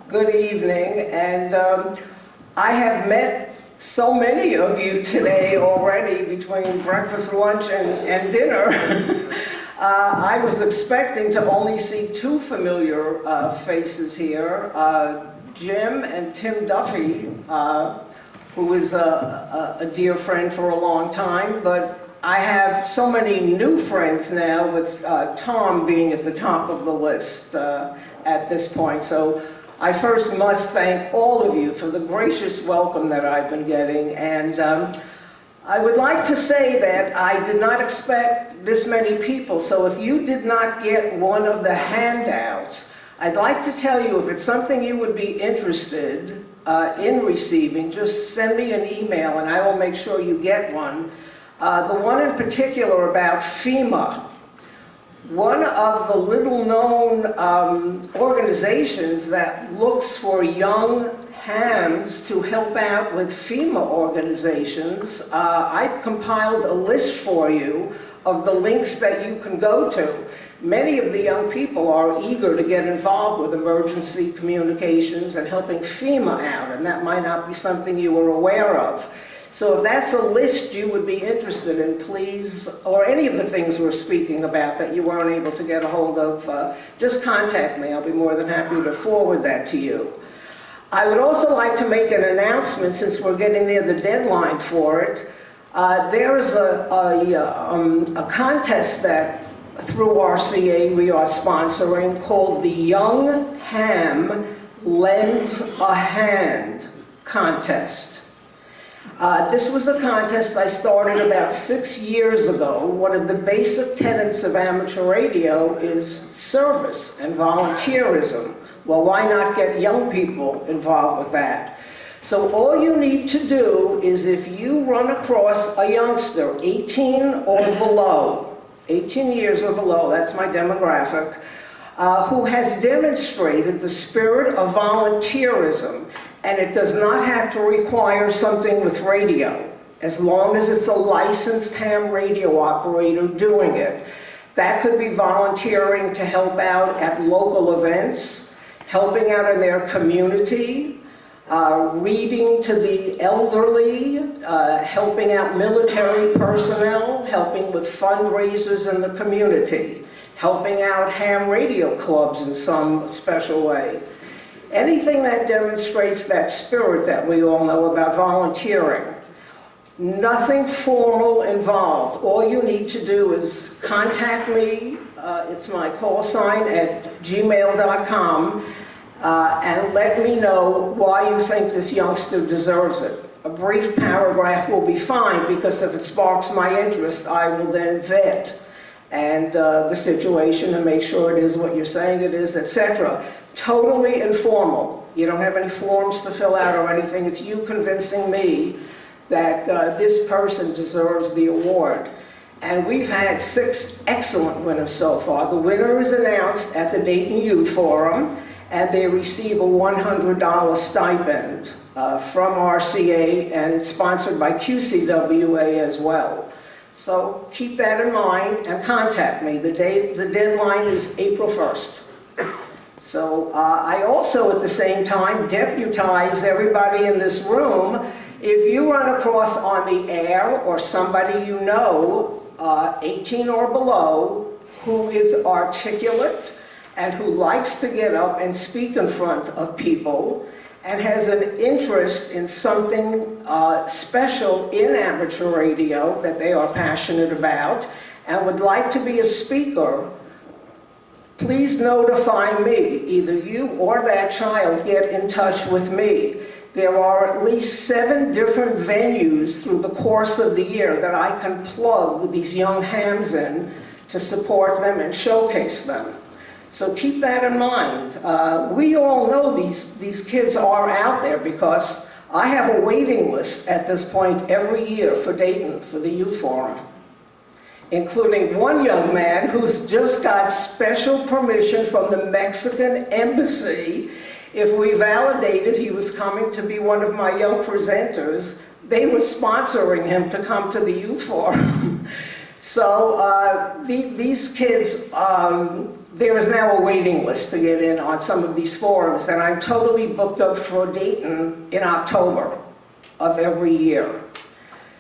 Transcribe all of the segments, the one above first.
Good evening, and I have met so many of you today already between breakfast, lunch, and dinner. I was expecting to only see two familiar faces here, Jim and Tim Duffy, who is a dear friend for a long time, but I have so many new friends now, with Tom being at the top of the list at this point. So I first must thank all of you for the gracious welcome that I've been getting. And I would like to say that I did not expect this many people. So if you did not get one of the handouts, I'd like to tell you, if it's something you would be interested in receiving, just send me an email and I will make sure you get one. The one in particular about FEMA. One of the little-known organizations that looks for young hams to help out with FEMA organizations, I've compiled a list for you of the links that you can go to. Many of the young people are eager to get involved with emergency communications and helping FEMA out, and that might not be something you were aware of. So if that's a list you would be interested in, please, or any of the things we're speaking about that you weren't able to get a hold of, just contact me. I'll be more than happy to forward that to you. I would also like to make an announcement, since we're getting near the deadline for it. There is a contest that, through RCA, we are sponsoring, called the Young Ham Lends a Hand contest. This was a contest I started about 6 years ago. One of the basic tenets of amateur radio is service and volunteerism. Well, why not get young people involved with that? So all you need to do is, if you run across a youngster, 18 or below, 18 years or below, that's my demographic, who has demonstrated the spirit of volunteerism. And it does not have to require something with radio, as long as it's a licensed ham radio operator doing it. That could be volunteering to help out at local events, helping out in their community, reading to the elderly, helping out military personnel, helping with fundraisers in the community, helping out ham radio clubs in some special way. Anything that demonstrates that spirit that we all know about volunteering. Nothing formal involved. All you need to do is contact me. It's my call sign at gmail.com, and let me know why you think this youngster deserves it. A brief paragraph will be fine, because if it sparks my interest, I will then vet and the situation and make sure it is what you're saying it is, etc. Totally informal. You don't have any forms to fill out or anything. It's you convincing me that this person deserves the award. And we've had 6 excellent winners so far. The winner is announced at the Dayton Youth Forum, and they receive a $100 stipend from RCA, and it's sponsored by QCWA as well. So keep that in mind and contact me. The deadline is April 1st. So I also, at the same time, deputize everybody in this room. If you run across on the air, or somebody you know, 18 or below, who is articulate and who likes to get up and speak in front of people, and has an interest in something special in amateur radio that they are passionate about, and would like to be a speaker, please notify me. Either you or that child get in touch with me. There are at least 7 different venues through the course of the year that I can plug these young hams in to support them and showcase them. So keep that in mind. We all know these kids are out there, because I have a waiting list at this point every year for Dayton, for the Youth Forum, including one young man who's just got special permission from the Mexican embassy. If we validated he was coming to be one of my young presenters, they were sponsoring him to come to the Youth Forum. So these kids, there is now a waiting list to get in on some of these forums, and I'm totally booked up for Dayton in October of every year.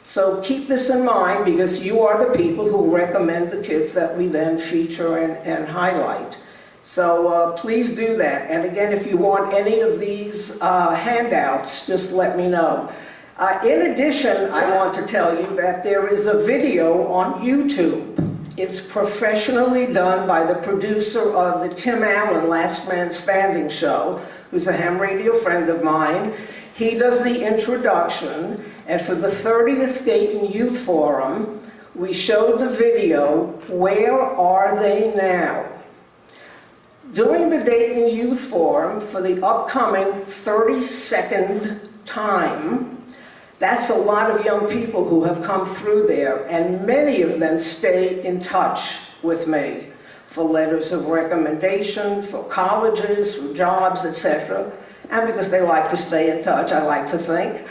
So keep this in mind, because you are the people who recommend the kids that we then feature and highlight. So please do that. And again, if you want any of these handouts, just let me know. In addition, I want to tell you that there is a video on YouTube. It's professionally done by the producer of the Tim Allen Last Man Standing show, who's a ham radio friend of mine. He does the introduction, and for the 30th Dayton Youth Forum, we showed the video, Where Are They Now? During the Dayton Youth Forum, for the upcoming 32nd time, that's a lot of young people who have come through there, and many of them stay in touch with me for letters of recommendation, for colleges, for jobs, etc. And because they like to stay in touch, I like to think.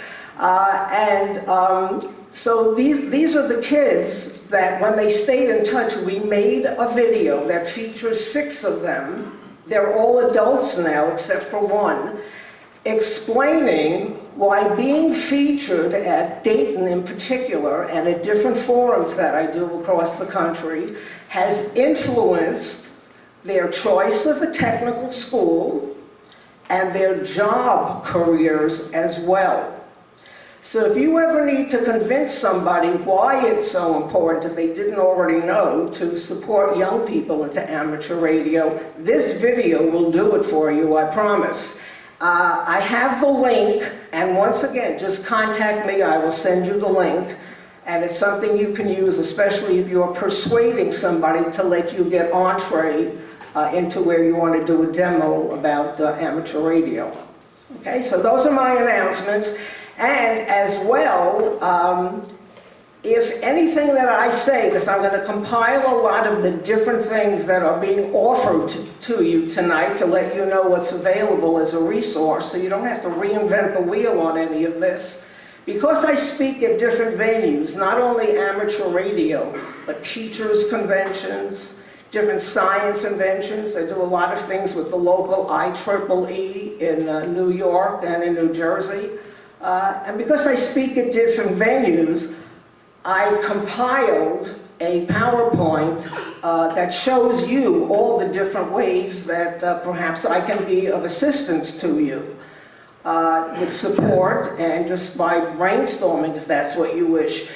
So these are the kids that when they stayed in touch, we made a video that features 6 of them. They're all adults now, except for one, explaining why being featured at Dayton in particular, and at different forums that I do across the country, has influenced their choice of a technical school and their job careers as well. So if you ever need to convince somebody why it's so important, if they didn't already know, to support young people into amateur radio, this video will do it for you, I promise. I have the link, and once again, just contact me, I will send you the link, and it's something you can use, especially if you're persuading somebody to let you get entree into where you want to do a demo about amateur radio. Okay, so those are my announcements. And as well, if anything that I say, because I'm going to compile a lot of the different things that are being offered to you tonight to let you know what's available as a resource, so you don't have to reinvent the wheel on any of this. Because I speak at different venues, not only amateur radio, but teachers' conventions, different science conventions. I do a lot of things with the local IEEE in New York and in New Jersey. And because I speak at different venues, I compiled a PowerPoint that shows you all the different ways that perhaps I can be of assistance to you with support and just by brainstorming, if that's what you wish.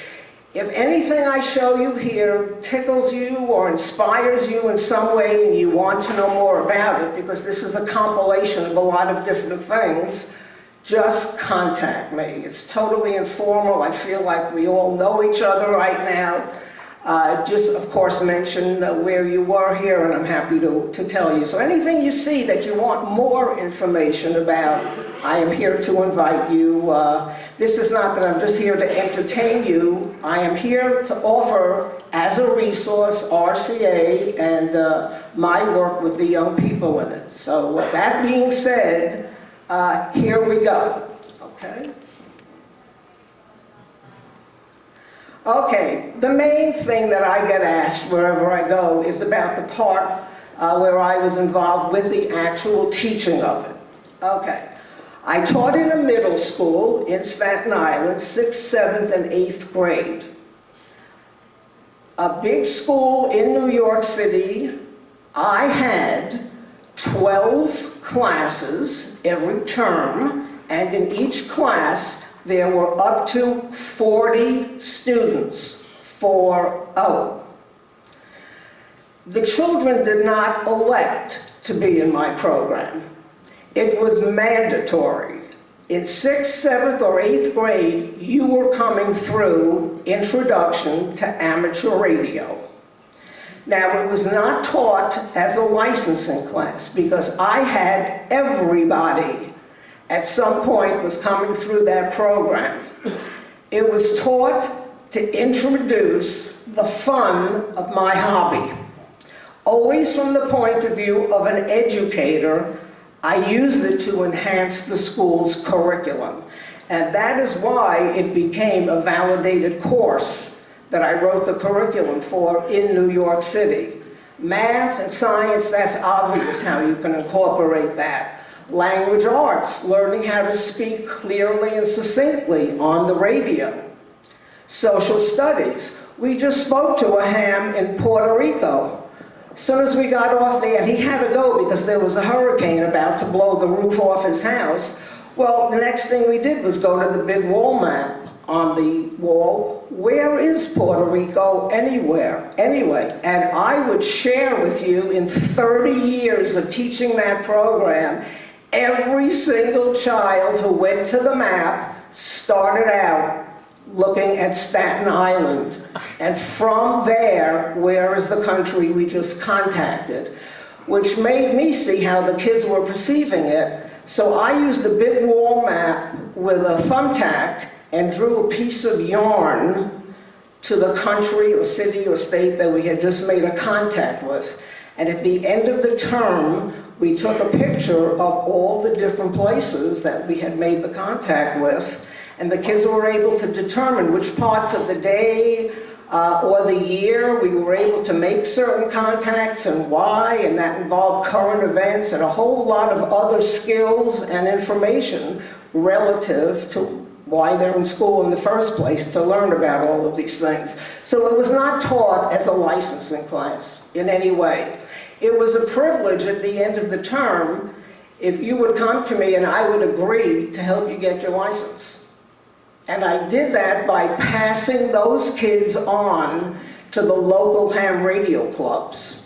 If anything I show you here tickles you or inspires you in some way and you want to know more about it, because this is a compilation of a lot of different things, just contact me. It's totally informal. I feel like we all know each other right now. Just, of course, mention where you were here, and I'm happy to tell you. So anything you see that you want more information about, I am here to invite you. This is not that I'm just here to entertain you. I am here to offer, as a resource, RCA and my work with the young people in it. So that being said, here we go, okay? Okay, the main thing that I get asked wherever I go is about the part where I was involved with the actual teaching of it. Okay, I taught in a middle school in Staten Island, 6th, 7th, and 8th grade. A big school in New York City. I had 12 classes every term, and in each class there were up to 40 students, 40. The children did not elect to be in my program. It was mandatory. In 6th, 7th, or 8th grade, you were coming through Introduction to Amateur Radio. Now, it was not taught as a licensing class, because I had everybody at some point was coming through that program. It was taught to introduce the fun of my hobby. Always from the point of view of an educator, I used it to enhance the school's curriculum. And that is why it became a validated course that I wrote the curriculum for in New York City. Math and science, that's obvious how you can incorporate that. Language arts, learning how to speak clearly and succinctly on the radio. Social studies, we just spoke to a ham in Puerto Rico. As soon as we got off there, and he had to go because there was a hurricane about to blow the roof off his house. Well, the next thing we did was go to the big wall map on the wall. Where is Puerto Rico anywhere? Anyway, and I would share with you in 30 years of teaching that program, every single child who went to the map started out looking at Staten Island. And from there, where is the country we just contacted? Which made me see how the kids were perceiving it. So I used a big wall map with a thumbtack and drew a piece of yarn to the country or city or state that we had just made a contact with. And at the end of the term, we took a picture of all the different places that we had made the contact with, and the kids were able to determine which parts of the day or the year we were able to make certain contacts and why, and that involved current events and a whole lot of other skills and information relative to why they're in school in the first place, to learn about all of these things. So it was not taught as a licensing class in any way. It was a privilege at the end of the term if you would come to me and I would agree to help you get your license. And I did that by passing those kids on to the local ham radio clubs.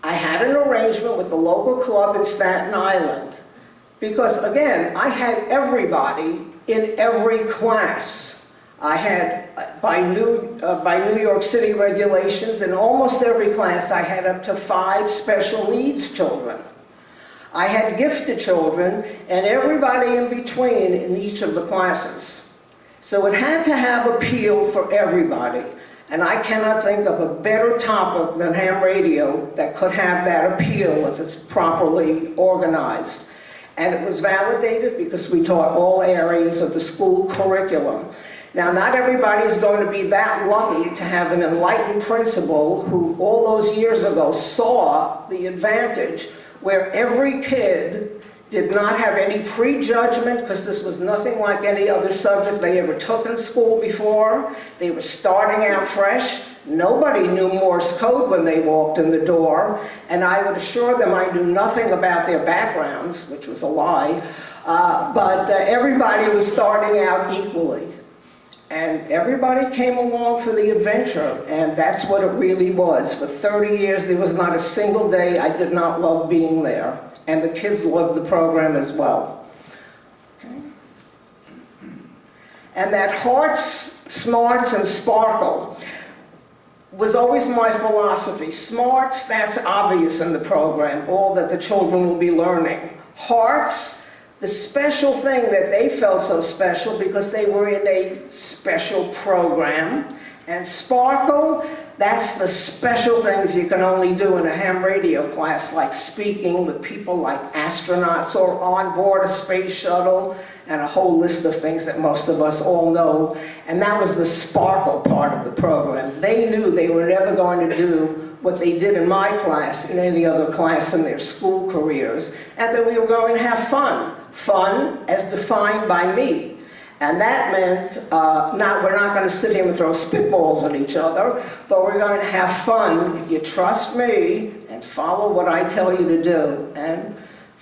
I had an arrangement with the local club in Staten Island because, again, I had everybody in every class. I had, by New York City regulations, in almost every class I had up to 5 special needs children. I had gifted children and everybody in between in each of the classes. So it had to have appeal for everybody. And I cannot think of a better topic than ham radio that could have that appeal if it's properly organized. And it was validated because we taught all areas of the school curriculum. Now, not everybody's going to be that lucky to have an enlightened principal who all those years ago saw the advantage where every kid did not have any prejudgment, because this was nothing like any other subject they ever took in school before. They were starting out fresh. Nobody knew Morse code when they walked in the door, and I would assure them I knew nothing about their backgrounds, which was a lie, but everybody was starting out equally. And everybody came along for the adventure, and that's what it really was. For 30 years, there was not a single day I did not love being there. And the kids loved the program as well. Okay. And that hearts, smarts, and sparkle was always my philosophy. Smarts, that's obvious in the program, all that the children will be learning. Hearts, the special thing that they felt so special because they were in a special program. And sparkle, that's the special things you can only do in a ham radio class, like speaking with people like astronauts or on board a space shuttle, and a whole list of things that most of us all know. And that was the sparkle part of the program. They knew they were never going to do what they did in my class in any other class in their school careers, and that we were going to have fun. Fun as defined by me. And that meant we're not going to sit here and throw spitballs at each other, but we're going to have fun if you trust me and follow what I tell you to do. And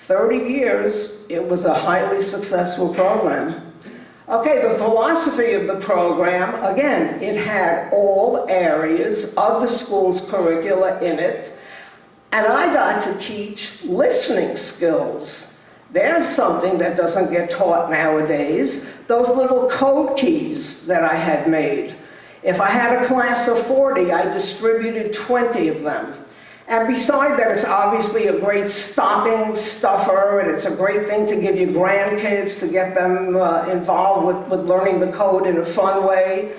30 years, it was a highly successful program. Okay, the philosophy of the program, again, it had all areas of the school's curricula in it, and I got to teach listening skills. There's something that doesn't get taught nowadays, those little code keys that I had made. If I had a class of 40, I distributed 20 of them. And beside that, it's obviously a great stocking stuffer, and it's a great thing to give your grandkids to get them involved with learning the code in a fun way.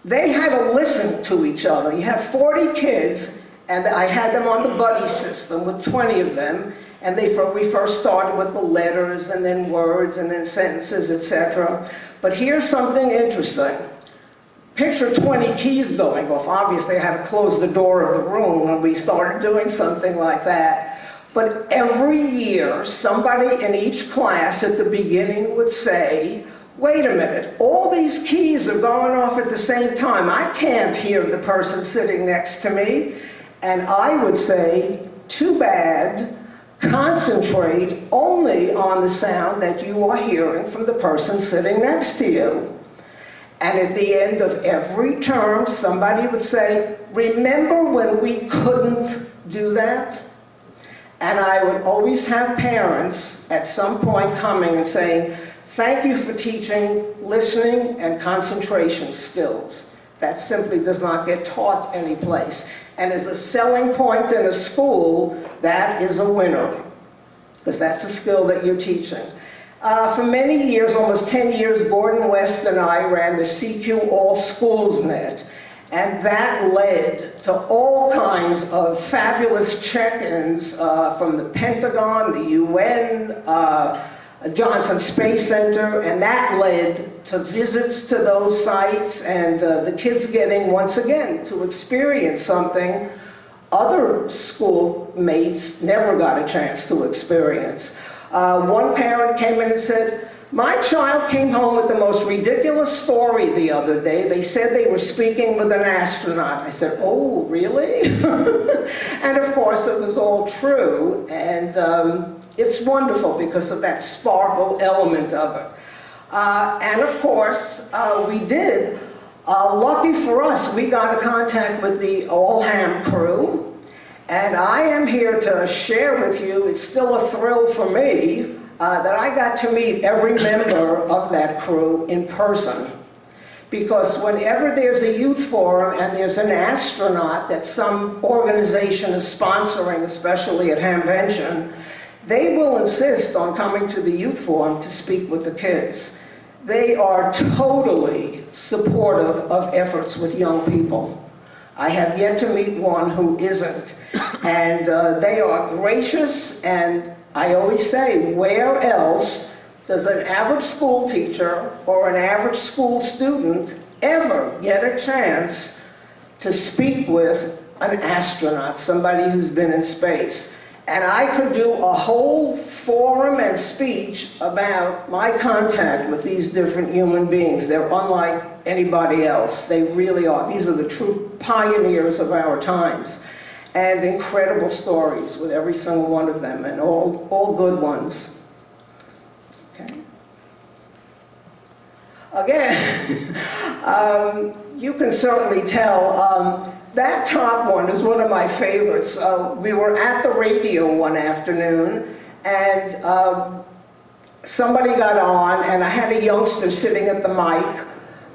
They had to listen to each other. You have 40 kids, and I had them on the buddy system with 20 of them. And we first started with the letters, and then words, and then sentences, etc. But here's something interesting. picture 20 keys going off. Obviously, I had to close the door of the room when we started doing something like that. But every year, somebody in each class at the beginning would say, wait a minute, all these keys are going off at the same time. I can't hear the person sitting next to me. And I would say, too bad, concentrate only on the sound that you are hearing from the person sitting next to you. And at the end of every term, somebody would say, remember when we couldn't do that? And I would always have parents at some point coming and saying, thank you for teaching listening and concentration skills. That simply does not get taught anyplace. And as a selling point in a school, that is a winner, because that's a skill that you're teaching. For many years, almost 10 years, Gordon West and I ran the CQ All Schools Net. And that led to all kinds of fabulous check-ins from the Pentagon, the UN, Johnson Space Center, and that led to visits to those sites and the kids getting, once again, to experience something other schoolmates never got a chance to experience. One parent came in and said, my child came home with the most ridiculous story the other day. They said they were speaking with an astronaut. I said, oh, really? And of course, it was all true. And it's wonderful because of that sparkle element of it. And of course, we did. Lucky for us, we got in contact with the All-Ham crew. And I am here to share with you, it's still a thrill for me, that I got to meet every member of that crew in person. Because whenever there's a youth forum and there's an astronaut that some organization is sponsoring, especially at Hamvention, they will insist on coming to the youth forum to speak with the kids. They are totally supportive of efforts with young people. I have yet to meet one who isn't. And they are gracious, and I always say, where else does an average school teacher or an average school student ever get a chance to speak with an astronaut, somebody who's been in space? And I could do a whole forum and speech about my contact with these different human beings. They're unlike anybody else. They really are. These are the true pioneers of our times. And incredible stories with every single one of them, and all good ones. Okay. Again, you can certainly tell, that top one is one of my favorites. We were at the radio one afternoon, and somebody got on, and I had a youngster sitting at the mic.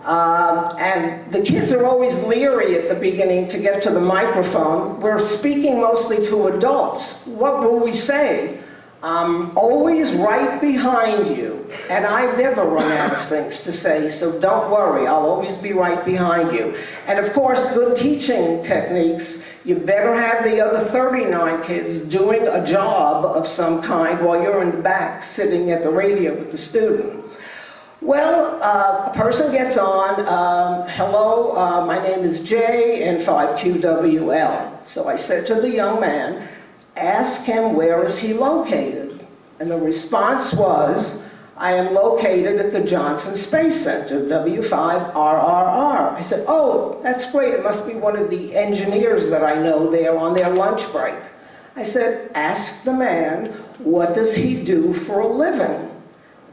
And the kids are always leery at the beginning to get to the microphone. We're speaking mostly to adults. What will we say? I'm always right behind you, and I never run out of things to say, so don't worry, I'll always be right behind you. And of course, good teaching techniques, you better have the other 39 kids doing a job of some kind while you're in the back sitting at the radio with the student. Well, a person gets on, hello, my name is Jay, N5QWL. So I said to the young man, ask him where is he located? And the response was, I am located at the Johnson Space Center, W5RRR. I said, oh, that's great, it must be one of the engineers that I know there on their lunch break. I said, ask the man, what does he do for a living?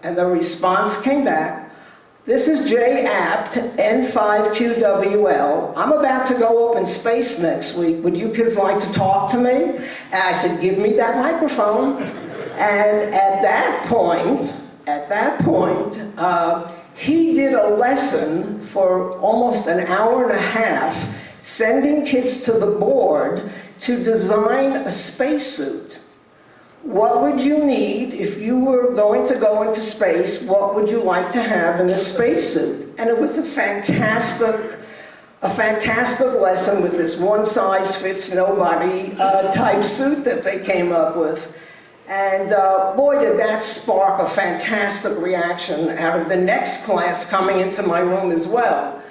And the response came back, this is Jay Apt, N5QWL. I'm about to go up in space next week. Would you kids like to talk to me? And I said, give me that microphone. And at that point, he did a lesson for almost an hour and a half, sending kids to the board to design a spacesuit. What would you need if you were going to go into space? What would you like to have in a spacesuit? And it was a fantastic lesson with this one-size-fits-nobody type suit that they came up with. And boy, did that spark a fantastic reaction out of the next class coming into my room as well.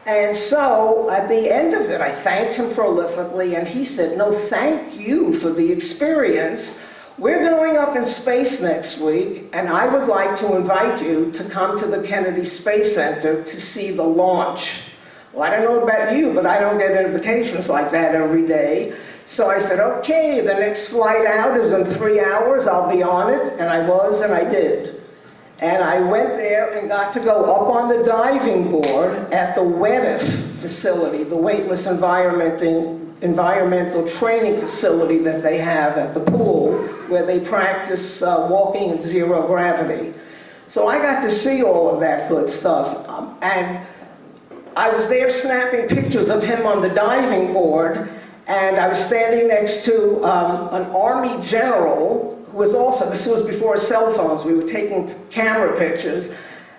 And so at the end of it, I thanked him prolifically, and he said, no, thank you for the experience. We're going up in space next week, and I would like to invite you to come to the Kennedy Space Center to see the launch. Well, I don't know about you, but I don't get invitations like that every day. So I said, okay, the next flight out is in 3 hours, I'll be on it, and I was, and I did. And I went there and got to go up on the diving board at the WB2MGP facility, the weightless environmental training facility that they have at the pool, where they practice walking in zero gravity. So I got to see all of that good stuff. And I was there snapping pictures of him on the diving board, and I was standing next to an Army general who was also, this was before cell phones, we were taking camera pictures,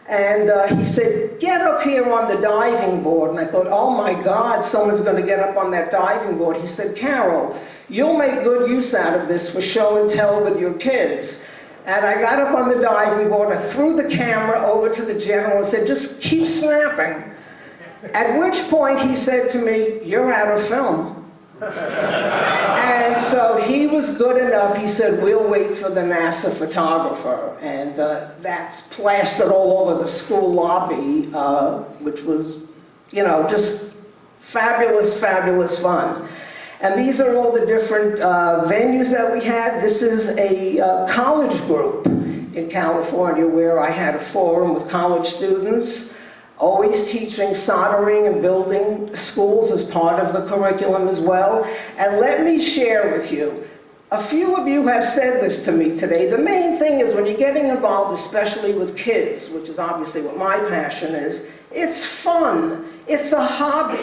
and he said, get up here on the diving board. And I thought, oh my God, someone's going to get up on that diving board. He said, Carole, you'll make good use out of this for show and tell with your kids. And I got up on the diving board, I threw the camera over to the general and said, just keep snapping. At which point he said to me, you're out of film. And so he was good enough, he said, we'll wait for the NASA photographer. And that's plastered all over the school lobby, which was, you know, just fabulous, fabulous fun. And these are all the different venues that we had. This is a college group in California where I had a forum with college students, always teaching soldering and building schools as part of the curriculum as well. And let me share with you, a few of you have said this to me today. The main thing is when you're getting involved, especially with kids, which is obviously what my passion is, it's fun. It's a hobby.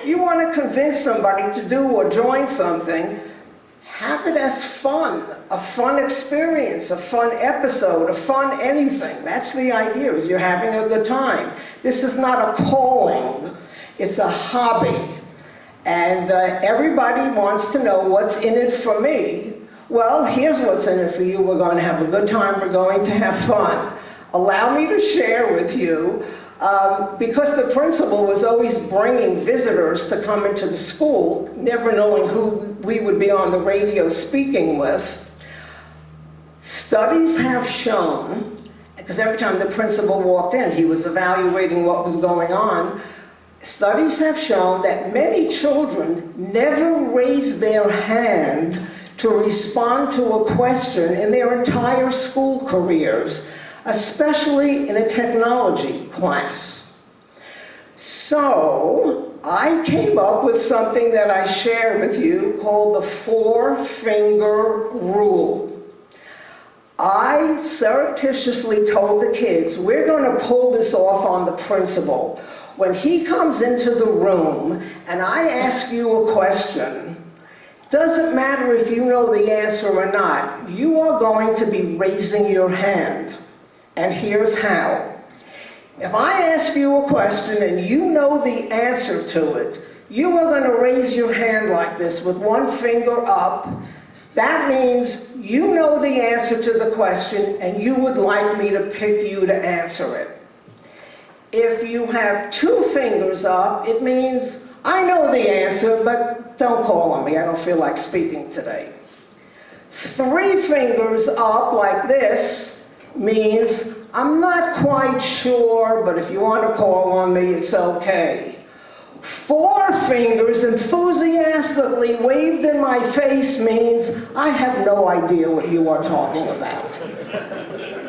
You want to convince somebody to do or join something, have it as fun, a fun experience, a fun episode, a fun anything. That's the idea, is you're having a good time. This is not a calling, it's a hobby. And everybody wants to know what's in it for me. Well, here's what's in it for you. We're going to have a good time, we're going to have fun. Allow me to share with you, because the principal was always bringing visitors to come into the school, never knowing who we would be on the radio speaking with. Studies have shown, because every time the principal walked in, he was evaluating what was going on. Studies have shown that many children never raise their hand to respond to a question in their entire school careers, especially in a technology class. So I came up with something that I share with you called the 4-finger rule. I surreptitiously told the kids, we're going to pull this off on the principal. When he comes into the room and I ask you a question, doesn't matter if you know the answer or not, you are going to be raising your hand. And here's how. If I ask you a question and you know the answer to it, you are going to raise your hand like this with one finger up. That means you know the answer to the question and you would like me to pick you to answer it. If you have 2 fingers up, it means I know the answer, but don't call on me. I don't feel like speaking today. 3 fingers up like this means I'm not quite sure, but if you want to call on me, it's okay. 4 fingers enthusiastically waved in my face means I have no idea what you are talking about.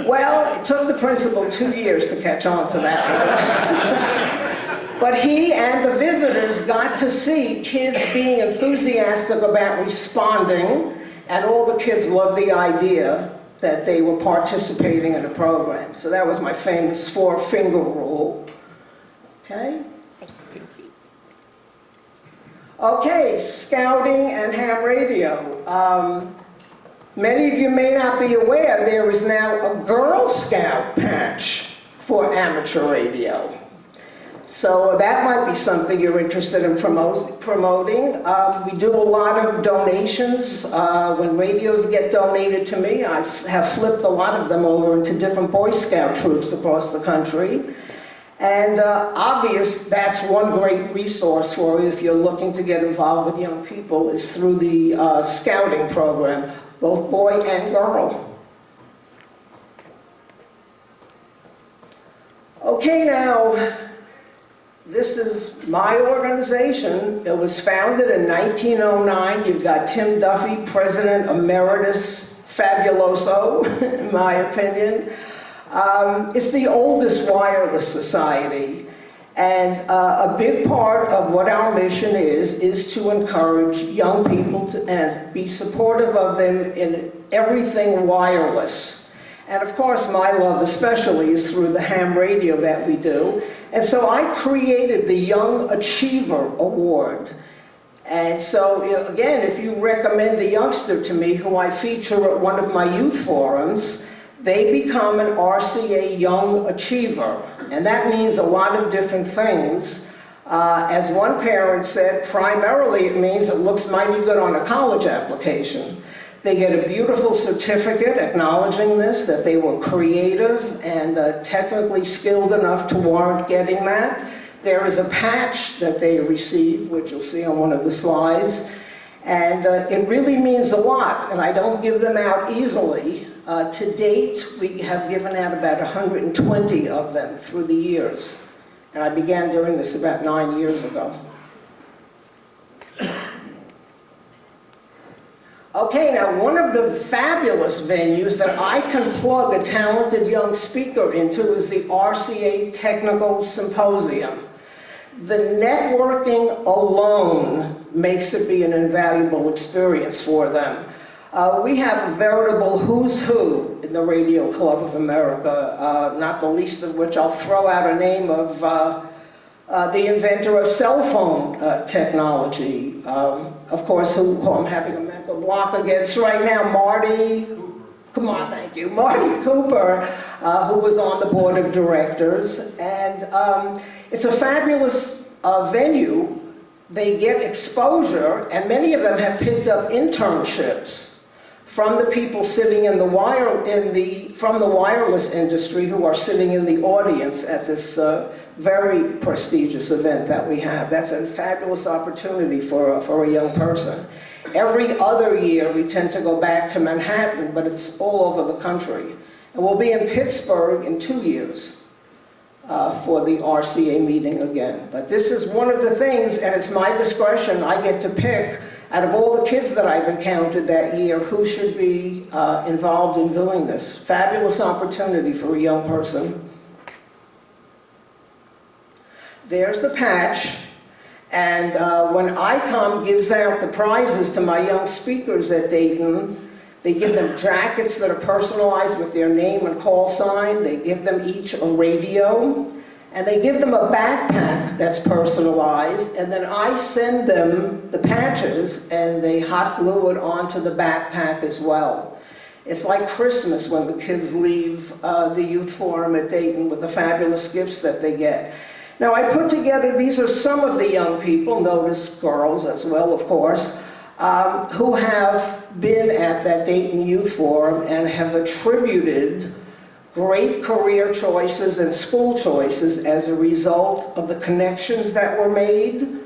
Well, it took the principal 2 years to catch on to that. But he and the visitors got to see kids being enthusiastic about responding, and all the kids loved the idea that they were participating in a program. So that was my famous 4-finger rule. Okay? Okay, scouting and ham radio. Many of you may not be aware there is now a Girl Scout patch for amateur radio. So that might be something you're interested in promoting. We do a lot of donations. When radios get donated to me, I have flipped a lot of them over into different Boy Scout troops across the country. And obvious, that's one great resource for you if you're looking to get involved with young people, is through the scouting program, both boy and girl. Okay, now, this is my organization. It was founded in 1909. You've got Tim Duffy, President Emeritus Fabuloso, in my opinion. It's the oldest wireless society, and a big part of what our mission is to encourage young people and be supportive of them in everything wireless. And of course, my love especially is through the ham radio that we do. And so I created the Young Achiever Award. And so, again, if you recommend a youngster to me who I feature at one of my youth forums, they become an RCA Young Achiever. And that means a lot of different things. As one parent said, primarily it means it looks mighty good on a college application. They get a beautiful certificate acknowledging this, that they were creative and technically skilled enough to warrant getting that. There is a patch that they receive, which you'll see on one of the slides. And it really means a lot, and I don't give them out easily. To date, we have given out about 120 of them through the years. And I began doing this about 9 years ago. Okay, now one of the fabulous venues that I can plug a talented young speaker into is the RCA Technical Symposium. The networking alone makes it be an invaluable experience for them. We have a veritable who's who in the Radio Club of America, not the least of which I'll throw out a name of the inventor of cell phone technology. Of course, who I'm having a mental block against right now, Marty Cooper, who was on the board of directors. And it's a fabulous venue. They get exposure, and many of them have picked up internships from the people sitting in the from the wireless industry who are sitting in the audience at this very prestigious event that we have. That's a fabulous opportunity for a young person. Every other year we tend to go back to Manhattan, but it's all over the country. And we'll be in Pittsburgh in 2 years for the RCA meeting again. But this is one of the things, and it's my discretion, I get to pick out of all the kids that I've encountered that year who should be involved in doing this. Fabulous opportunity for a young person. There's the patch, and when ICOM gives out the prizes to my young speakers at Dayton, they give them jackets that are personalized with their name and call sign. They give them each a radio, and they give them a backpack that's personalized, and then I send them the patches, and they hot glue it onto the backpack as well. It's like Christmas when the kids leave the youth forum at Dayton with the fabulous gifts that they get. Now, I put together, these are some of the young people, notice girls as well, of course, who have been at that Dayton Youth Forum and have attributed great career choices and school choices as a result of the connections that were made,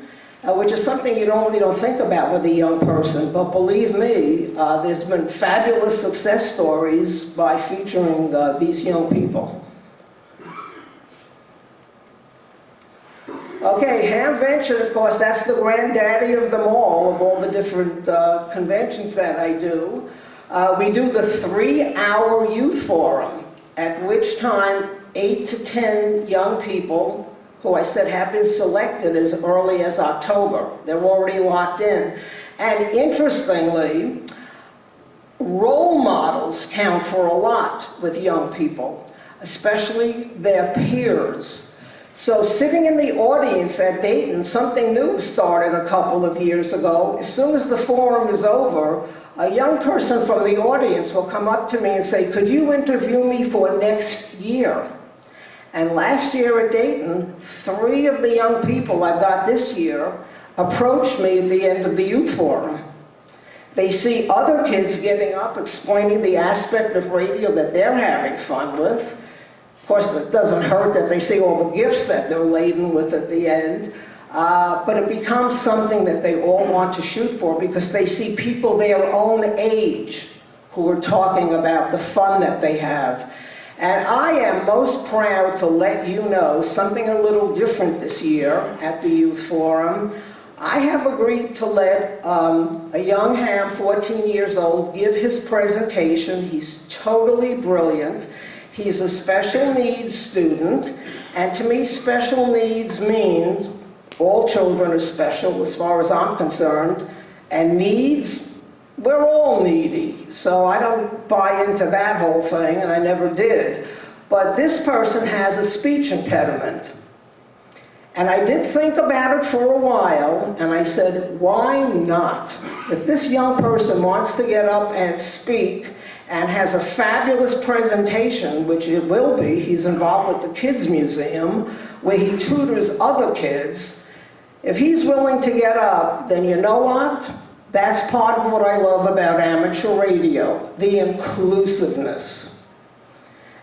which is something you normally don't think about with a young person. But believe me, there's been fabulous success stories by featuring these young people. Okay, Hamvention, of course, that's the granddaddy of them all the different conventions that I do. We do the 3-hour youth forum, at which time 8 to 10 young people, who I said have been selected as early as October. They're already locked in. And interestingly, role models count for a lot with young people, especially their peers. So sitting in the audience at Dayton, something new started a couple of years ago. As soon as the forum is over, a young person from the audience will come up to me and say, could you interview me for next year? And last year at Dayton, 3 of the young people I got this year approached me at the end of the youth forum. They see other kids getting up, explaining the aspect of radio that they're having fun with. course, it doesn't hurt that they see all the gifts that they're laden with at the end, but it becomes something that they all want to shoot for because they see people their own age who are talking about the fun that they have. And I am most proud to let you know something a little different this year at the Youth Forum. I have agreed to let a young ham, 14 years old, give his presentation. He's totally brilliant. He's a special needs student, and to me, special needs means all children are special as far as I'm concerned, and needs, we're all needy. So I don't buy into that whole thing, and I never did. But this person has a speech impediment. And I did think about it for a while, and I said, why not? If this young person wants to get up and speak and has a fabulous presentation, which it will be, he's involved with the Kids Museum, where he tutors other kids. If he's willing to get up, then you know what? That's part of what I love about amateur radio, the inclusiveness.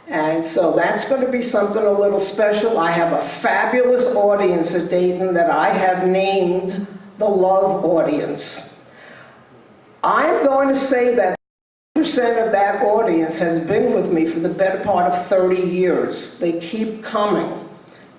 And so that's going to be something a little special. I have a fabulous audience at Dayton that I have named the Love Audience. I'm going to say that 10% of that audience has been with me for the better part of 30 years. They keep coming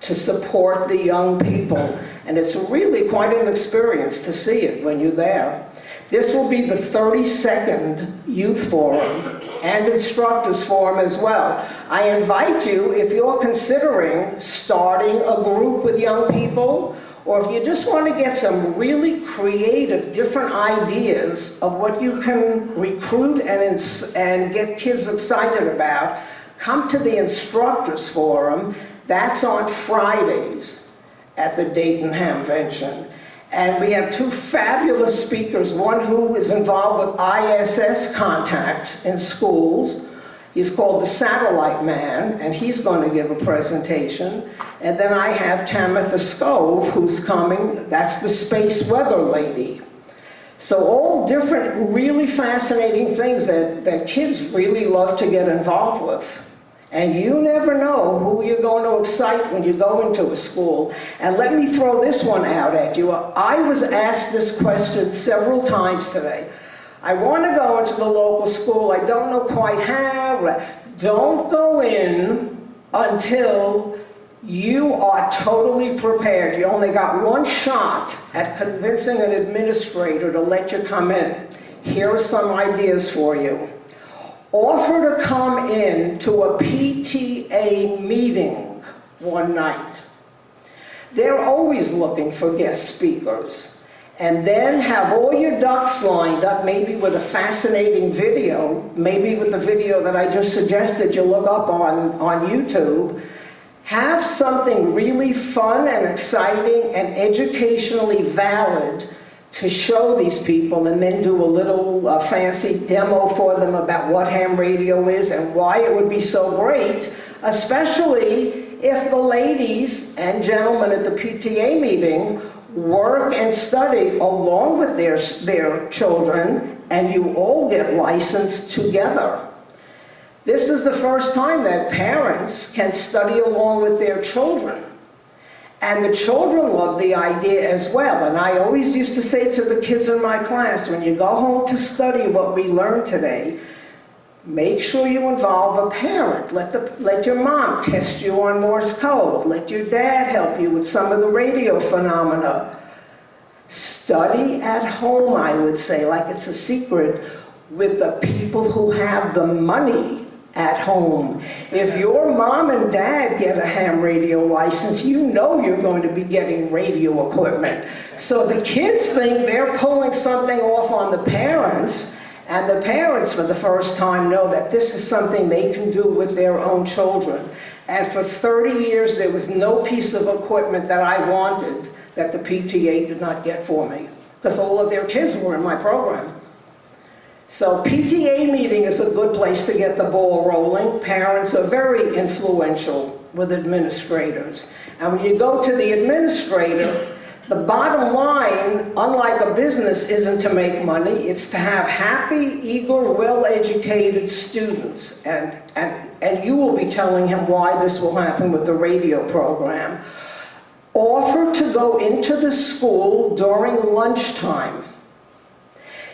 to support the young people, and it's really quite an experience to see it when you're there. This will be the 32nd Youth Forum and Instructors Forum as well. I invite you, if you're considering starting a group with young people, or if you just want to get some really creative, different ideas of what you can recruit and get kids excited about, come to the Instructors Forum. That's on Fridays at the Dayton Hamvention. And we have two fabulous speakers, one who is involved with ISS contacts in schools. He's called the Satellite Man, and he's going to give a presentation. And then I have Tamitha Scove, who's coming. That's the space weather lady. So all different, really fascinating things that kids really love to get involved with. And you never know who you're going to excite when you go into a school. And let me throw this one out at you. I was asked this question several times today. I want to go into the local school. I don't know quite how. Don't go in until you are totally prepared. You only got one shot at convincing an administrator to let you come in. Here are some ideas for you. Offer to come in to a PTA meeting one night. They're always looking for guest speakers. And then have all your ducks lined up, maybe with a fascinating video, maybe with the video that I just suggested you look up on YouTube. Have something really fun and exciting and educationally valid to show these people, and then do a little fancy demo for them about what ham radio is and why it would be so great, especially if the ladies and gentlemen at the PTA meeting work and study along with their children, and you all get licensed together. This is the first time that parents can study along with their children. And the children love the idea as well. And I always used to say to the kids in my class, when you go home to study what we learned today, make sure you involve a parent. Let your mom test you on Morse code. Let your dad help you with some of the radio phenomena. Study at home, I would say, like it's a secret, with the people who have the money at home. If your mom and dad get a ham radio license, you know you're going to be getting radio equipment. So the kids think they're pulling something off on the parents, and the parents for the first time know that this is something they can do with their own children. And for 30 years there was no piece of equipment that I wanted that the PTA did not get for me, because all of their kids were in my program. So PTA meeting is a good place to get the ball rolling. Parents are very influential with administrators. And when you go to the administrator, The bottom line, unlike a business, isn't to make money. It's to have happy, eager, well-educated students. And you will be telling him why this will happen with the radio program. Offer to go into the school during lunchtime.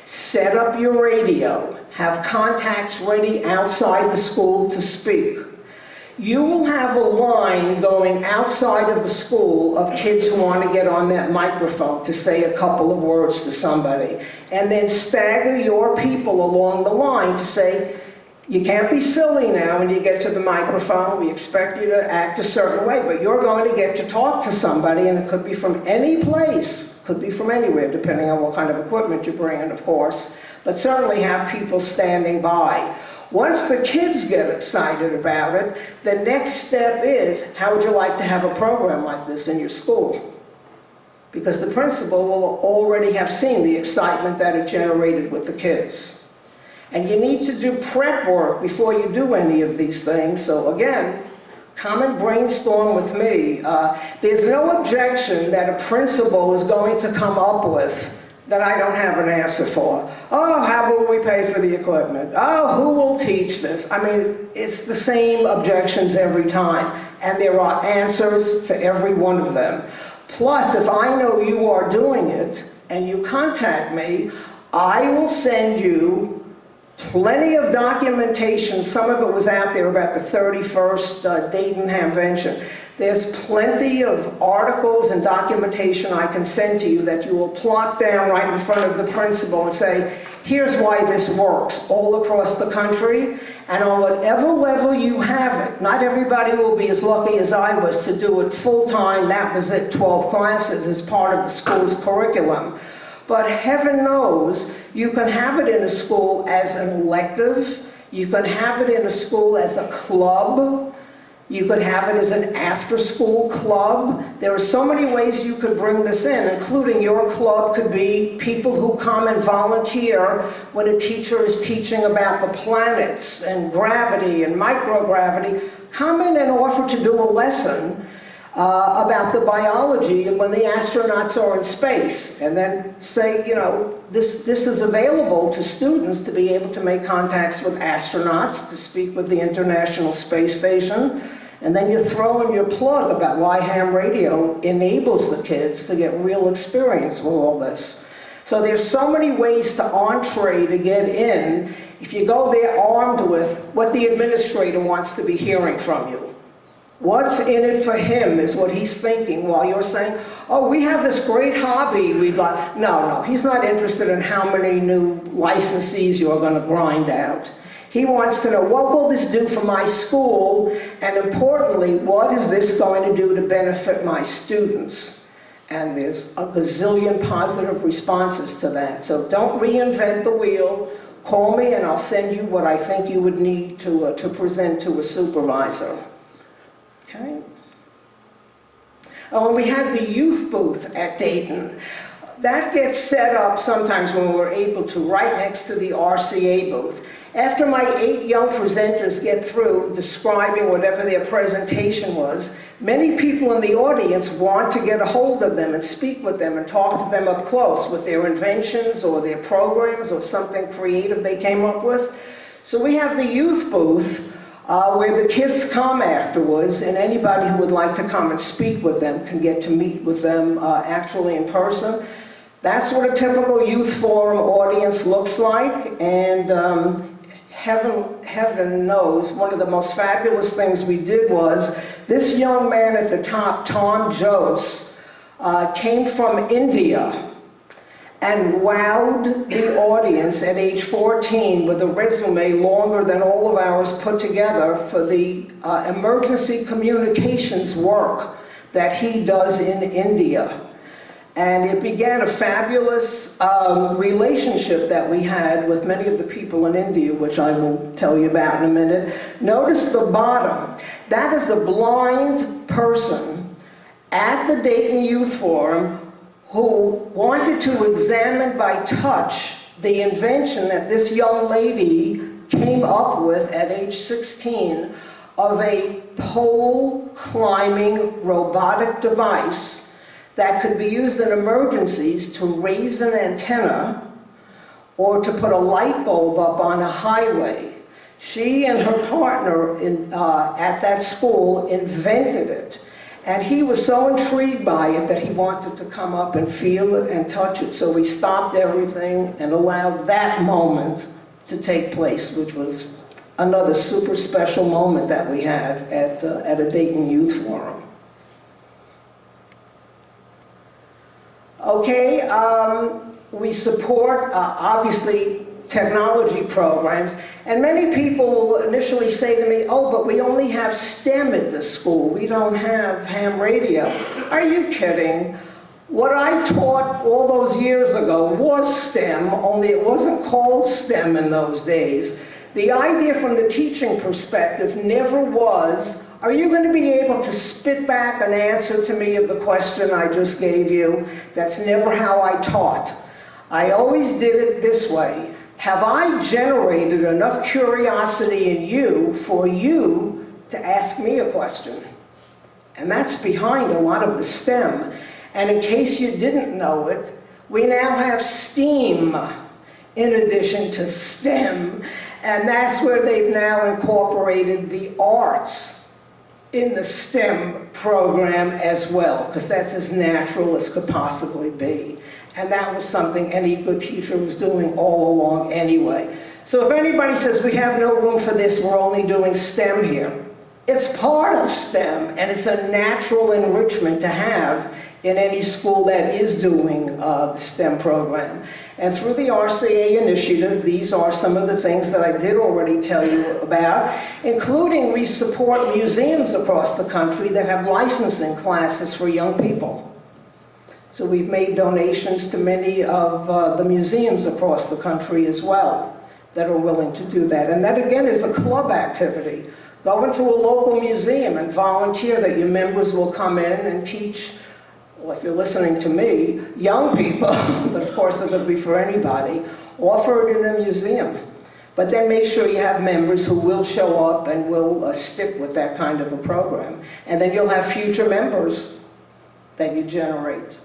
Set up your radio. Have contacts ready outside the school to speak. You will have a line going outside of the school of kids who want to get on that microphone to say a couple of words to somebody. And then stagger your people along the line to say, you can't be silly now when you get to the microphone. We expect you to act a certain way, but you're going to get to talk to somebody, and it could be from any place, could be from anywhere, depending on what kind of equipment you bring in, of course, but certainly have people standing by. Once the kids get excited about it, the next step is, how would you like to have a program like this in your school? Because the principal will already have seen the excitement that it generated with the kids. And you need to do prep work before you do any of these things. So again, come and brainstorm with me. There's no objection that a principal is going to come up with that I don't have an answer for. Oh, how will we pay for the equipment? Oh, who will teach this? I mean, it's the same objections every time. And there are answers for every one of them. Plus, if I know you are doing it and you contact me, I will send you plenty of documentation. Some of it was out there about the 31st Dayton Hamvention. There's plenty of articles and documentation I can send to you that you will plot down right in front of the principal and say, here's why this works all across the country, and on whatever level you have it. Not everybody will be as lucky as I was to do it full-time. That was it, 12 classes as part of the school's curriculum. But heaven knows, you can have it in a school as an elective, you can have it in a school as a club, you could have it as an after-school club. There are so many ways you could bring this in, including your club could be people who come and volunteer when a teacher is teaching about the planets and gravity and microgravity. Come in and offer to do a lesson about the biology of when the astronauts are in space, and then say, you know, this is available to students to be able to make contacts with astronauts, to speak with the International Space Station, and then you throw in your plug about why ham radio enables the kids to get real experience with all this. So there's so many ways to entree to get in if you go there armed with what the administrator wants to be hearing from you. What's in it for him is what he's thinking while you're saying, oh, we have this great hobby we'd like. No, he's not interested in how many new licensees you're going to grind out. He wants to know, what will this do for my school? And importantly, what is this going to do to benefit my students? And there's a gazillion positive responses to that. So don't reinvent the wheel. Call me and I'll send you what I think you would need to present to a supervisor. Okay. Oh, and we have the youth booth at Dayton. That gets set up sometimes when we're able to, right next to the RCA booth. After my 8 young presenters get through describing whatever their presentation was, many people in the audience want to get a hold of them and speak with them and talk to them up close with their inventions or their programs or something creative they came up with. So we have the youth booth where the kids come afterwards, and anybody who would like to come and speak with them can get to meet with them actually in person. That's what a typical youth forum audience looks like, and heaven knows, one of the most fabulous things we did was, this young man at the top, Tom Jose, came from India and wowed the audience at age 14 with a resume longer than all of ours put together for the emergency communications work that he does in India. And it began a fabulous relationship that we had with many of the people in India, which I will tell you about in a minute. Notice the bottom. That is a blind person at the Dayton Youth Forum who wanted to examine by touch the invention that this young lady came up with at age 16 of a pole climbing robotic device that could be used in emergencies to raise an antenna or to put a light bulb up on a highway. She and her partner at that school invented it. And he was so intrigued by it that he wanted to come up and feel it and touch it. So we stopped everything and allowed that moment to take place, which was another super special moment that we had at a Dayton Youth Forum. Okay, we support, obviously, technology programs, and many people initially say to me, oh, but we only have STEM at this school, we don't have ham radio. Are you kidding? What I taught all those years ago was STEM, only it wasn't called STEM in those days. The idea from the teaching perspective never was, are you going to be able to spit back an answer to me of the question I just gave you? That's never how I taught. I always did it this way. Have I generated enough curiosity in you for you to ask me a question? And that's behind a lot of the STEM. And in case you didn't know it, we now have STEAM in addition to STEM. And that's where they've now incorporated the arts in the STEM program as well, because that's as natural as could possibly be. And that was something any good teacher was doing all along anyway. So if anybody says we have no room for this, we're only doing STEM here, it's part of STEM, and it's a natural enrichment to have in any school that is doing the STEM program. And through the RCA initiative, these are some of the things that I did already tell you about, including we support museums across the country that have licensing classes for young people. So we've made donations to many of the museums across the country as well that are willing to do that. And that again is a club activity. Go into a local museum and volunteer that your members will come in and teach, well, if you're listening to me, young people, but of course it could be for anybody, offer it in a museum. But then make sure you have members who will show up and will stick with that kind of a program. And then you'll have future members that you generate,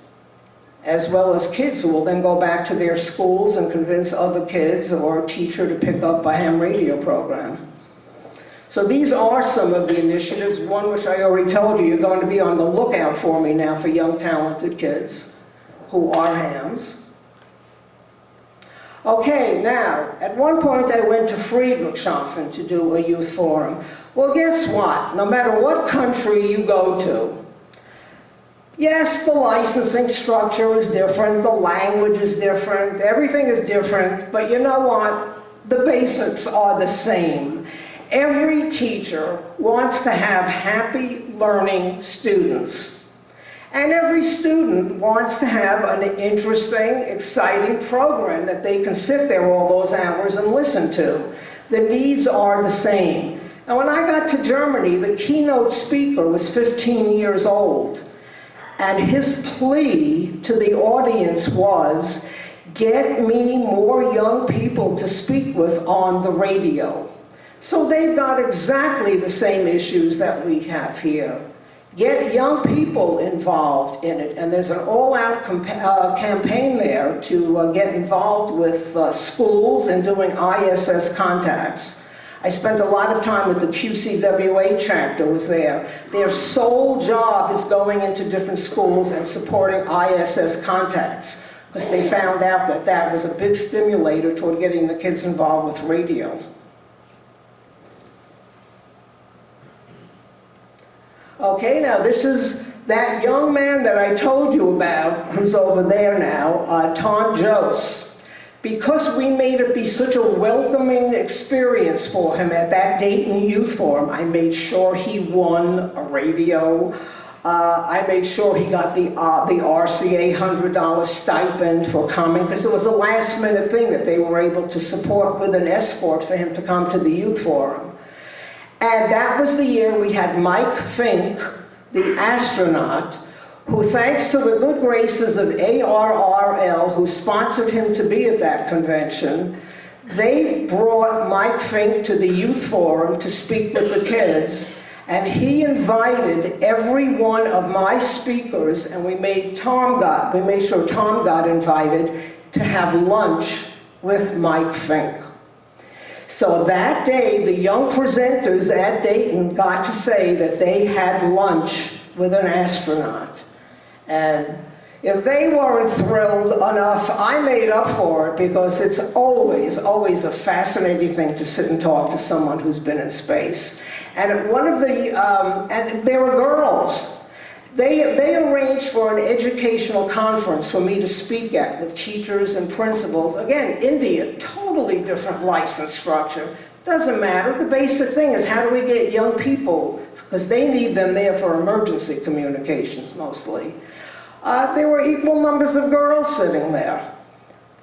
as well as kids who will then go back to their schools and convince other kids or a teacher to pick up a ham radio program. So these are some of the initiatives, one which I already told you, you're going to be on the lookout for me now for young talented kids who are hams. Okay, now, at one point I went to Friedrichshafen to do a youth forum. Well, guess what? No matter what country you go to, yes, the licensing structure is different, the language is different, everything is different, but you know what? The basics are the same. Every teacher wants to have happy learning students. And every student wants to have an interesting, exciting program that they can sit there all those hours and listen to. The needs are the same. And when I got to Germany, the keynote speaker was 15 years old. And his plea to the audience was, get me more young people to speak with on the radio. So they've got exactly the same issues that we have here. Get young people involved in it, and there's an all-out campaign there to get involved with schools and doing ISS contacts. I spent a lot of time with the PCARS chapter was there. Their sole job is going into different schools and supporting ISS contacts, because they found out that that was a big stimulator toward getting the kids involved with radio. Okay, now this is that young man that I told you about, who's over there now, Tom Jose. Because we made it be such a welcoming experience for him at that Dayton Youth Forum, I made sure he won a radio. I made sure he got the RCA $100 stipend for coming, because it was a last-minute thing that they were able to support with an escort for him to come to the Youth Forum. And that was the year we had Mike Fink, the astronaut, who, thanks to the good graces of ARRL, who sponsored him to be at that convention, they brought Mike Fink to the Youth Forum to speak with the kids. And he invited every one of my speakers, and we made sure Tom got invited to have lunch with Mike Fink. So that day, the young presenters at Dayton got to say that they had lunch with an astronaut. And if they weren't thrilled enough, I made up for it, because it's always, always a fascinating thing to sit and talk to someone who's been in space. And one of the, and they were girls. They arranged for an educational conference for me to speak at with teachers and principals. Again, India, totally different license structure. Doesn't matter. The basic thing is, how do we get young people, because they need them there for emergency communications mostly. There were equal numbers of girls sitting there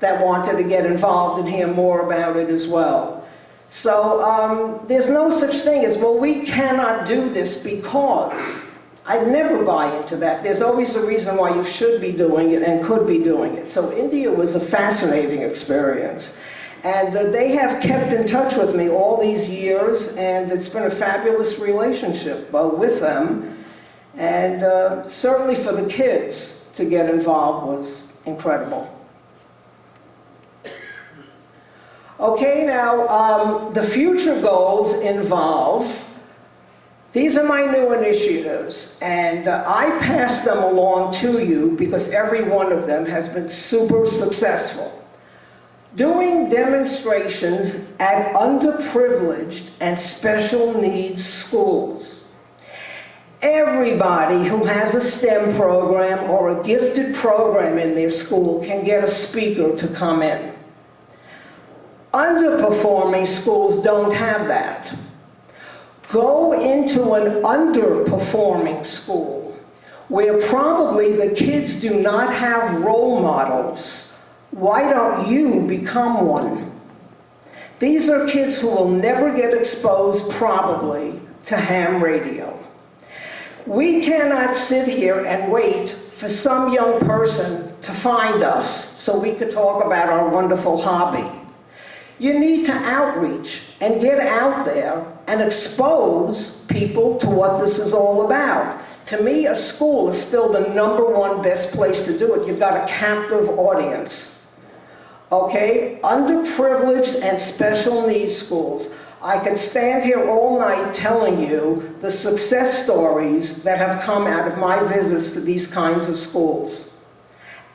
that wanted to get involved and hear more about it as well. So there's no such thing as, well, we cannot do this because. I'd never buy into that. There's always a reason why you should be doing it and could be doing it. So India was a fascinating experience. And they have kept in touch with me all these years, and it's been a fabulous relationship with them. And certainly for the kids to get involved was incredible. Okay, now the future goals involve, these are my new initiatives, and I pass them along to you because every one of them has been super successful. Doing demonstrations at underprivileged and special needs schools. Everybody who has a STEM program or a gifted program in their school can get a speaker to come in. Underperforming schools don't have that. Go into an underperforming school where probably the kids do not have role models. Why don't you become one? These are kids who will never get exposed probably to ham radio. We cannot sit here and wait for some young person to find us so we could talk about our wonderful hobby. You need to outreach and get out there and expose people to what this is all about. To me, a school is still the #1 best place to do it. You've got a captive audience. Okay? Underprivileged and special needs schools. I could stand here all night telling you the success stories that have come out of my visits to these kinds of schools.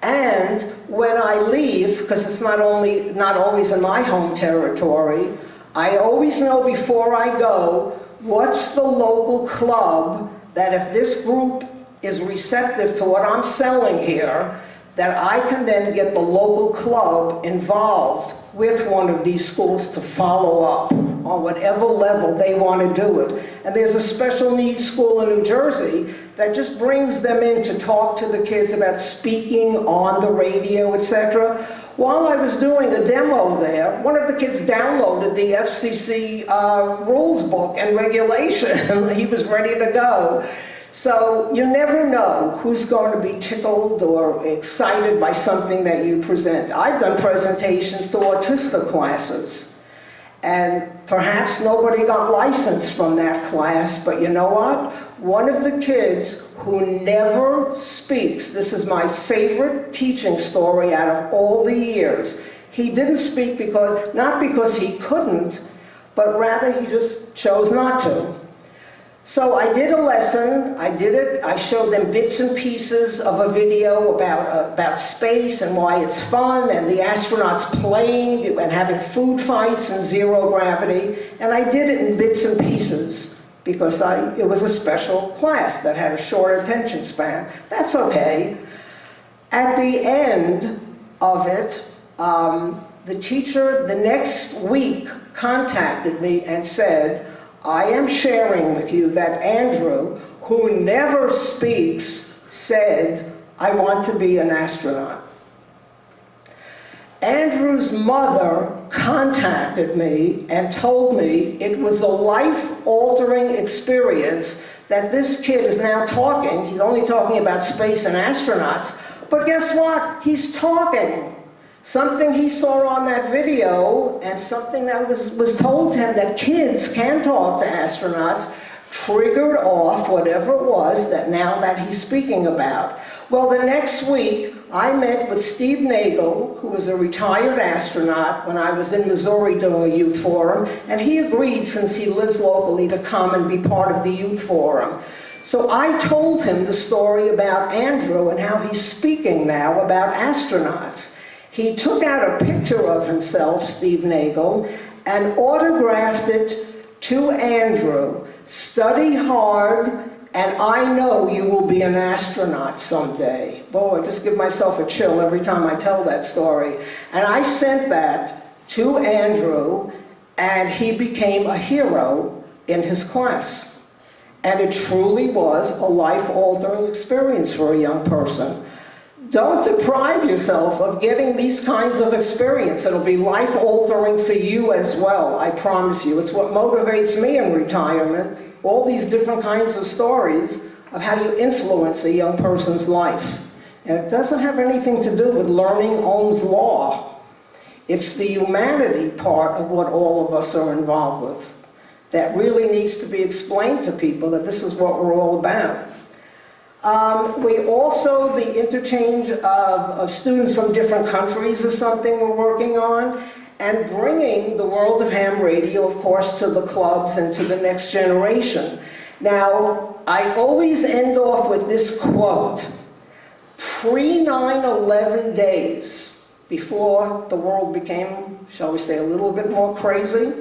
And when I leave, because it's not always in my home territory, I always know before I go, what's the local club that if this group is receptive to what I'm selling here, that I can then get the local club involved with one of these schools to follow up on whatever level they want to do it. And there's a special needs school in New Jersey that just brings them in to talk to the kids about speaking on the radio, etc. While I was doing a demo there, one of the kids downloaded the FCC rules book and regulation. He was ready to go. So you never know who's going to be tickled or excited by something that you present. I've done presentations to autistic classes, and perhaps nobody got licensed from that class, but you know what? One of the kids who never speaks, this is my favorite teaching story out of all the years. He didn't speak not because he couldn't, but rather he just chose not to. So I did a lesson, I showed them bits and pieces of a video about space and why it's fun, and the astronauts playing and having food fights in zero gravity, and I did it in bits and pieces because it was a special class that had a short attention span. That's okay. At the end of it, the teacher the next week contacted me and said, I am sharing with you that Andrew, who never speaks, said, I want to be an astronaut. Andrew's mother contacted me and told me it was a life-altering experience that this kid is now talking. He's only talking about space and astronauts, but guess what? He's talking. Something he saw on that video and something that was told to him that kids can talk to astronauts triggered off whatever it was that he's speaking about. Well, the next week, I met with Steve Nagel, who was a retired astronaut when I was in Missouri doing a youth forum, and he agreed, since he lives locally, to come and be part of the youth forum. So I told him the story about Andrew and how he's speaking now about astronauts. He took out a picture of himself, Steve Nagel, and autographed it to Andrew. Study hard, and I know you will be an astronaut someday. Boy, I just give myself a chill every time I tell that story. And I sent that to Andrew, and he became a hero in his class. And it truly was a life-altering experience for a young person. Don't deprive yourself of getting these kinds of experience. It'll be life-altering for you as well, I promise you. It's what motivates me in retirement, all these different kinds of stories of how you influence a young person's life. And it doesn't have anything to do with learning Ohm's law. It's the humanity part of what all of us are involved with that really needs to be explained to people, that this is what we're all about. We also, the interchange of students from different countries is something we're working on, and bringing the world of ham radio, of course, to the clubs and to the next generation. Now, I always end off with this quote. Pre-9/11 days, before the world became, shall we say, a little bit more crazy,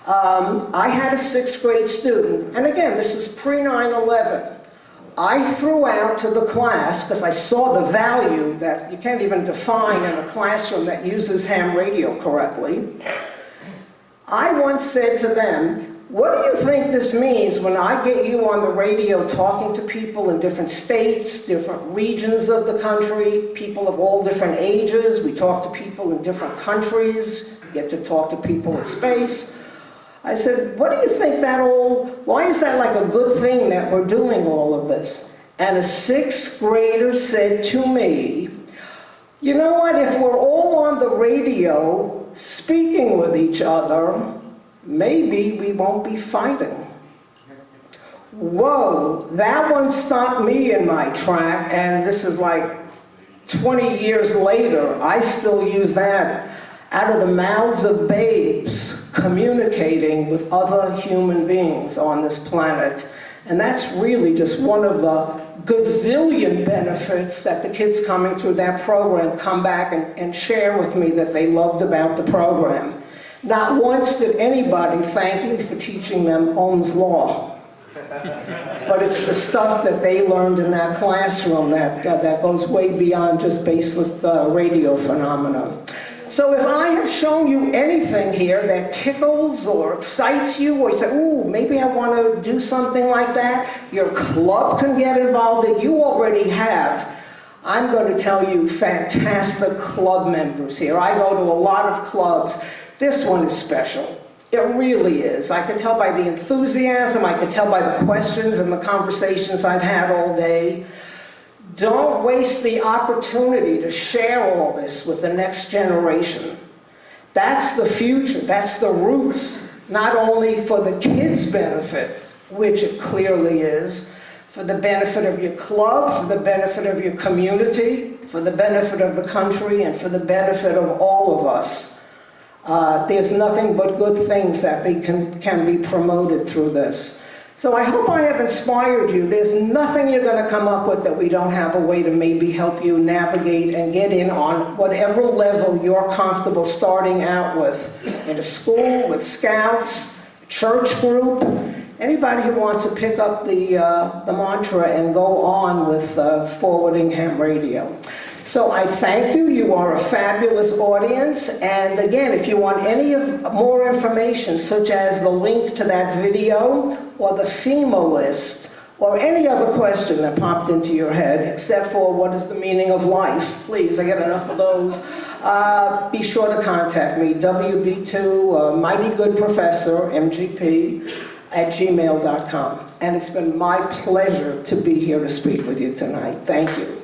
I had a 6th grade student, and again, this is pre-9/11. I threw out to the class, because I saw the value that you can't even define in a classroom that uses ham radio correctly. I once said to them, what do you think this means when I get you on the radio talking to people in different states, different regions of the country, people of all different ages? We talk to people in different countries, get to talk to people in space. I said, what do you think why is that like a good thing that we're doing all of this? And a 6th grader said to me, you know what, if we're all on the radio speaking with each other, maybe we won't be fighting. Whoa, that one stopped me in my track, and this is like 20 years later, I still use that. Out of the mouths of babes, communicating with other human beings on this planet. And that's really just one of the gazillion benefits that the kids coming through that program come back and share with me that they loved about the program. Not once did anybody thank me for teaching them Ohm's law. But it's the stuff that they learned in that classroom that goes way beyond just basic radio phenomena. So if I have shown you anything here that tickles or excites you, or you say, ooh, maybe I want to do something like that, your club can get involved, that you already have. I'm going to tell you fantastic club members here. I go to a lot of clubs. This one is special. It really is. I can tell by the enthusiasm, I can tell by the questions and the conversations I've had all day. Don't waste the opportunity to share all this with the next generation. That's the future, that's the roots, not only for the kids' benefit, which it clearly is, for the benefit of your club, for the benefit of your community, for the benefit of the country, and for the benefit of all of us. There's nothing but good things that can be promoted through this. So I hope I have inspired you. There's nothing you're going to come up with that we don't have a way to maybe help you navigate and get in on whatever level you're comfortable starting out with. In a school, with scouts, church group, anybody who wants to pick up the mantra and go on with forwarding ham radio. So I thank you. You are a fabulous audience. And again, if you want any more information, such as the link to that video, or the FEMA list, or any other question that popped into your head, except for what is the meaning of life, please, I get enough of those, be sure to contact me, WB2 Mighty Good Professor, MGP, @gmail.com. And it's been my pleasure to be here to speak with you tonight. Thank you.